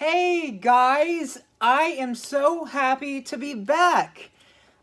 Hey guys, I am so happy to be back.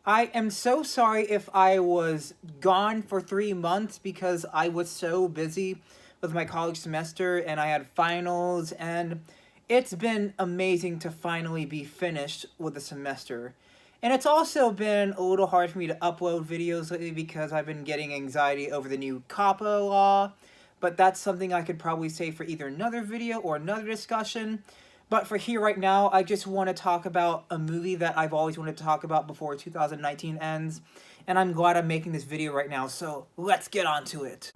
I am so sorry if I was gone for 3 months because I was so busy with my college semester and I had finals, and it's been amazing to finally be finished with the semester. And it's also been a little hard for me to upload videos lately because I've been getting anxiety over the new COPPA law, but that's something I could probably say for either another video or another discussion. But for here right now, I just want to talk about a movie that I've always wanted to talk about before 2019 ends, and I'm glad I'm making this video right now, so let's get on to it.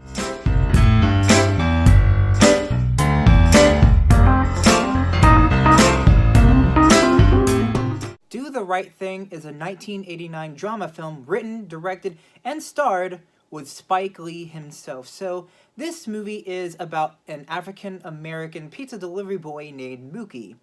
Do the Right Thing is a 1989 drama film written, directed, and starred with Spike Lee himself. So this movie is about an African-American pizza delivery boy named Mookie.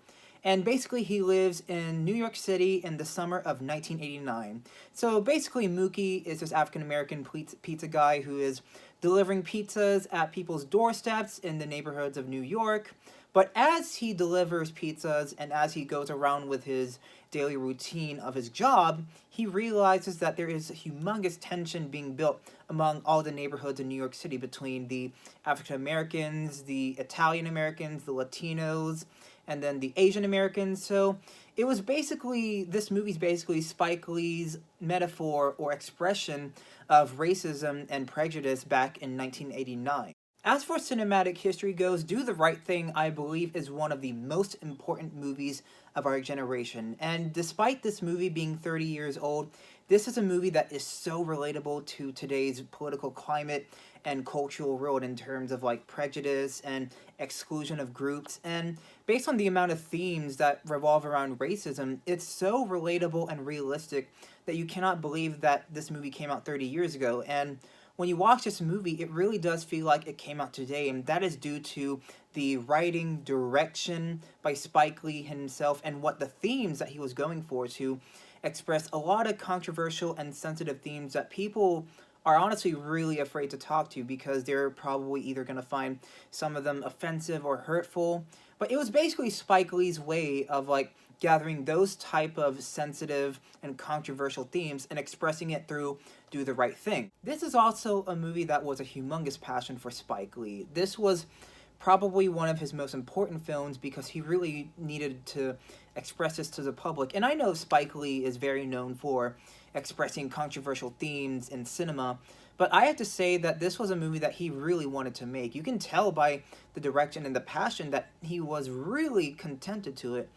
And basically he lives in New York City in the summer of 1989. So basically Mookie is this African-American pizza guy who is delivering pizzas at people's doorsteps in the neighborhoods of New York. But as he delivers pizzas and as he goes around with his daily routine of his job, he realizes that there is humongous tension being built among all the neighborhoods in New York City between the African Americans, the Italian Americans, the Latinos, and then the Asian Americans. So it was basically, this movie's basically Spike Lee's metaphor or expression of racism and prejudice back in 1989. As for cinematic history goes, Do the Right Thing, I believe, is one of the most important movies of our generation. And despite this movie being 30 years old, this is a movie that is so relatable to today's political climate and cultural world in terms of like prejudice and exclusion of groups. And based on the amount of themes that revolve around racism, it's so relatable and realistic that you cannot believe that this movie came out 30 years ago. And when you watch this movie, it really does feel like it came out today, and that is due to the writing, direction by Spike Lee himself, and what the themes that he was going for to express a lot of controversial and sensitive themes that people are honestly really afraid to talk to because they're probably either going to find some of them offensive or hurtful. But it was basically Spike Lee's way of like gathering those type of sensitive and controversial themes and expressing it through Do the Right Thing. This is also a movie that was a humongous passion for Spike Lee. This was probably one of his most important films because he really needed to express this to the public. And I know Spike Lee is very known for expressing controversial themes in cinema, but I have to say that this was a movie that he really wanted to make. You can tell by the direction and the passion that he was really contented to it.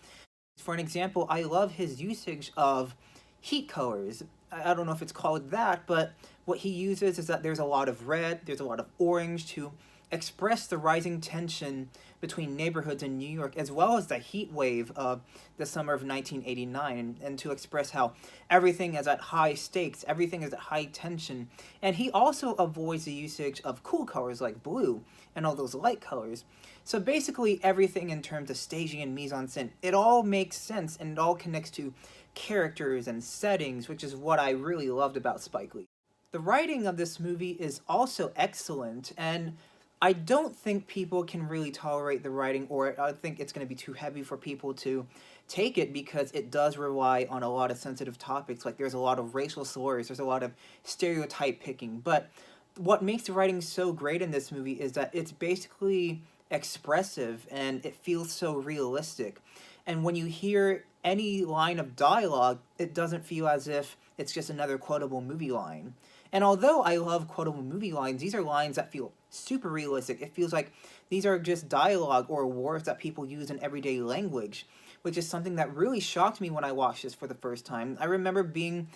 For an example, I love his usage of heat colors. I don't know if it's called that, but what he uses is that there's a lot of red, there's a lot of orange to express the rising tension between neighborhoods in New York, as well as the heat wave of the summer of 1989, and to express how everything is at high stakes, everything is at high tension. And he also avoids the usage of cool colors like blue and all those light colors. So basically everything in terms of staging and mise-en-scène, it all makes sense and it all connects to characters and settings, which is what I really loved about Spike Lee. The writing of this movie is also excellent, and I don't think people can really tolerate the writing, or I think it's going to be too heavy for people to take it because it does rely on a lot of sensitive topics. Like there's a lot of racial slurs, there's a lot of stereotype picking. But what makes the writing so great in this movie is that it's basically expressive and it feels so realistic. And when you hear any line of dialogue, it doesn't feel as if it's just another quotable movie line. And although I love quotable movie lines, these are lines that feel super realistic. It feels like these are just dialogue or words that people use in everyday language, which is something that really shocked me when I watched this for the first time. I remember being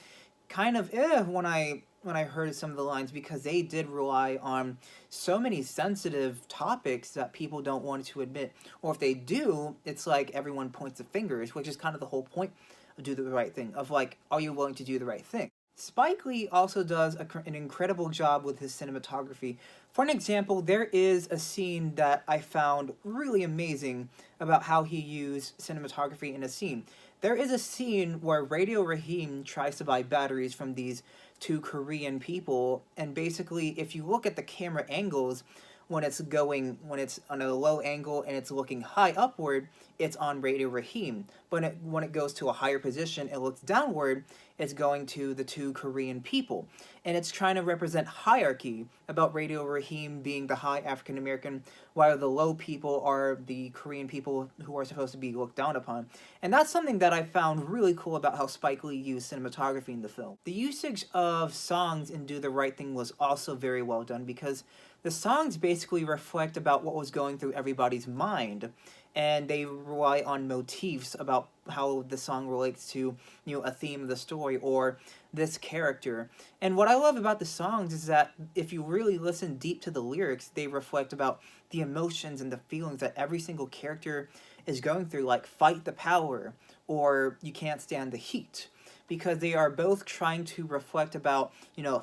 kind of when I heard some of the lines because they did rely on so many sensitive topics that people don't want to admit. Or if they do, it's like everyone points the fingers, which is kind of the whole point of Do the Right Thing, of like, are you willing to do the right thing? Spike Lee also does an incredible job with his cinematography. For an example, there is a scene that I found really amazing about how he used cinematography in a scene. There is a scene where Radio Raheem tries to buy batteries from these two Korean people, and basically, if you look at the camera angles, when it's on a low angle and it's looking high upward, it's on Radio Raheem. But when it goes to a higher position, it looks downward, it's going to the two Korean people. And it's trying to represent hierarchy about Radio Raheem being the high African American, while the low people are the Korean people who are supposed to be looked down upon. And that's something that I found really cool about how Spike Lee used cinematography in the film. The usage of songs in Do the Right Thing was also very well done, because the songs basically reflect about what was going through everybody's mind, and they rely on motifs about how the song relates to, a theme of the story or this character. And what I love about the songs is that if you really listen deep to the lyrics, they reflect about the emotions and the feelings that every single character is going through, like fight the power or you can't stand the heat, because they are both trying to reflect about,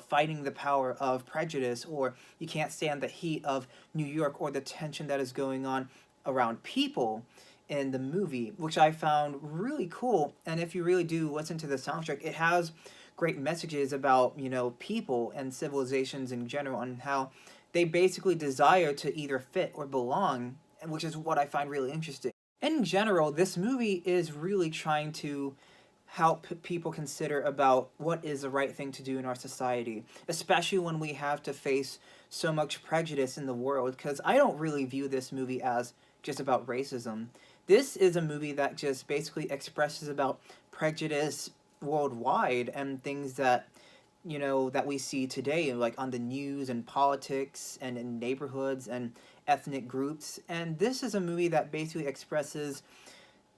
fighting the power of prejudice, or you can't stand the heat of New York, or the tension that is going on around people in the movie, which I found really cool. And if you really do listen to the soundtrack, it has great messages about, people and civilizations in general, and how they basically desire to either fit or belong, which is what I find really interesting. In general, this movie is really trying to help people consider about what is the right thing to do in our society, especially when we have to face so much prejudice in the world, because I don't really view this movie as just about racism. This is a movie that just basically expresses about prejudice worldwide and things that, that we see today, like on the news and politics and in neighborhoods and ethnic groups. And this is a movie that basically expresses,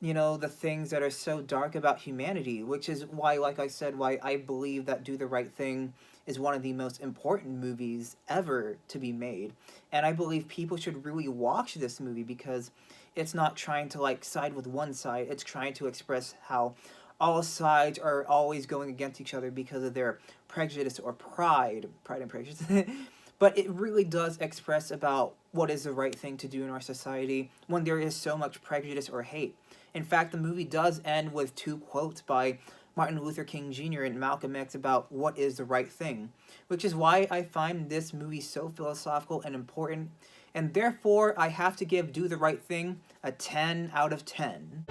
the things that are so dark about humanity, which is why, like I said, why I believe that Do the Right Thing is one of the most important movies ever to be made. And I believe people should really watch this movie, because it's not trying to side with one side. It's trying to express how all sides are always going against each other because of their prejudice or pride and prejudice. But it really does express about what is the right thing to do in our society when there is so much prejudice or hate. In fact, the movie does end with 2 quotes by Martin Luther King Jr. and Malcolm X about what is the right thing, which is why I find this movie so philosophical and important, and therefore I have to give Do the Right Thing a 10 out of 10.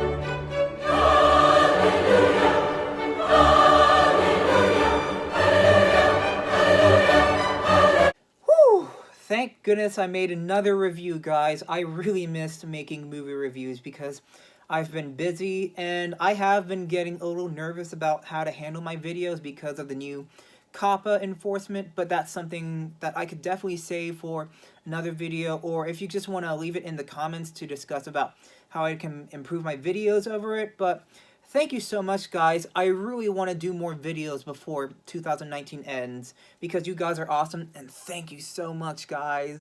Whew! Thank goodness I made another review, guys. I really missed making movie reviews because I've been busy, and I have been getting a little nervous about how to handle my videos because of the new COPPA enforcement, but that's something that I could definitely save for another video, or if you just want to leave it in the comments to discuss about how I can improve my videos over it. But thank you so much, guys. I really want to do more videos before 2019 ends, because you guys are awesome, and thank you so much, guys.